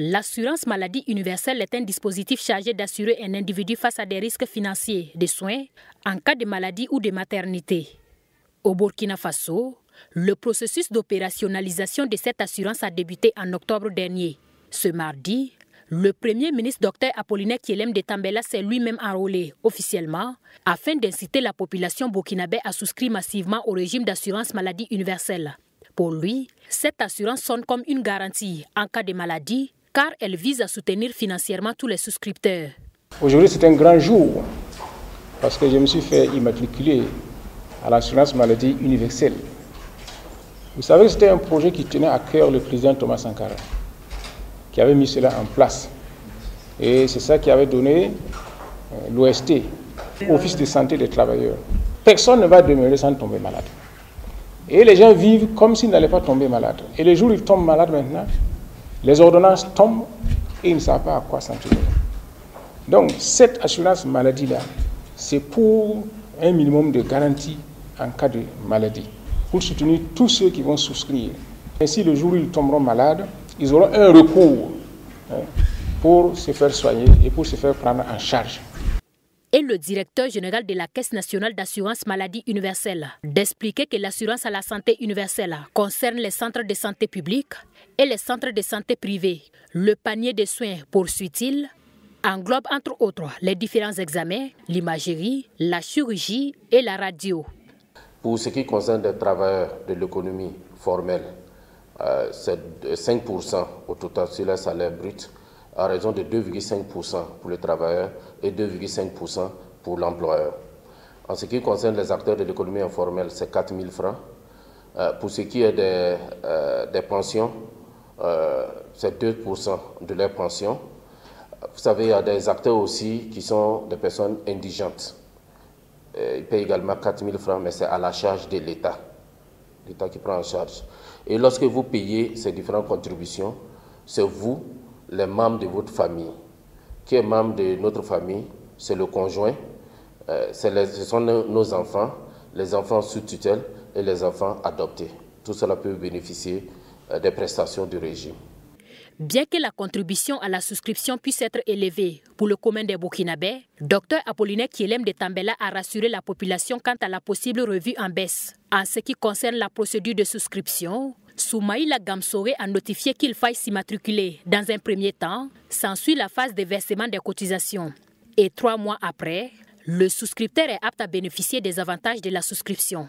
L'assurance maladie universelle est un dispositif chargé d'assurer un individu face à des risques financiers, de soins, en cas de maladie ou de maternité. Au Burkina Faso, le processus d'opérationnalisation de cette assurance a débuté en octobre dernier. Ce mardi, le Premier ministre Dr Apollinaire Kyelem de Tambela s'est lui-même enrôlé officiellement afin d'inciter la population burkinabé à souscrire massivement au régime d'assurance maladie universelle. Pour lui, cette assurance sonne comme une garantie en cas de maladie car elle vise à soutenir financièrement tous les souscripteurs. Aujourd'hui, c'est un grand jour parce que je me suis fait immatriculer à l'assurance maladie universelle. Vous savez que c'était un projet qui tenait à cœur le président Thomas Sankara, qui avait mis cela en place. Et c'est ça qui avait donné l'OST, Office de santé des travailleurs. Personne ne va demeurer sans tomber malade. Et les gens vivent comme s'ils n'allaient pas tomber malades. Et le jour où ils tombent malades maintenant, les ordonnances tombent et ils ne savent pas à quoi s'en tenir. Donc cette assurance maladie-là, c'est pour un minimum de garantie en cas de maladie, pour soutenir tous ceux qui vont souscrire. Ainsi, le jour où ils tomberont malades, ils auront un recours pour se faire soigner et pour se faire prendre en charge. Et le directeur général de la Caisse nationale d'assurance maladie universelle d'expliquer que l'assurance à la santé universelle concerne les centres de santé publics et les centres de santé privés. Le panier de soins, poursuit-il, englobe entre autres les différents examens, l'imagerie, la chirurgie et la radio. Pour ce qui concerne les travailleurs de l'économie formelle, c'est 5% au total sur le salaire brut, à raison de 2,5% pour les travailleurs et 2,5% pour l'employeur. En ce qui concerne les acteurs de l'économie informelle, c'est 4 000 francs. Pour ce qui est des pensions, c'est 2% de leurs pensions. Vous savez, il y a des acteurs aussi qui sont des personnes indigentes. Ils payent également 4 000 francs, mais c'est à la charge de l'État. L'État qui prend en charge. Et lorsque vous payez ces différentes contributions, c'est vous, les membres de votre famille. Qui est membre de notre famille? C'est le conjoint, ce sont nos enfants, les enfants sous tutelle et les enfants adoptés. Tout cela peut bénéficier des prestations du régime. Bien que la contribution à la souscription puisse être élevée pour le commun des Burkinabés, Dr Apollinaire Kyelem de Tambela a rassuré la population quant à la possible revue en baisse. En ce qui concerne la procédure de souscription, Soumaïla Gamsoré a notifié qu'il faille s'immatriculer dans un premier temps, s'ensuit la phase de versement des cotisations. Et 3 mois après, le souscripteur est apte à bénéficier des avantages de la souscription.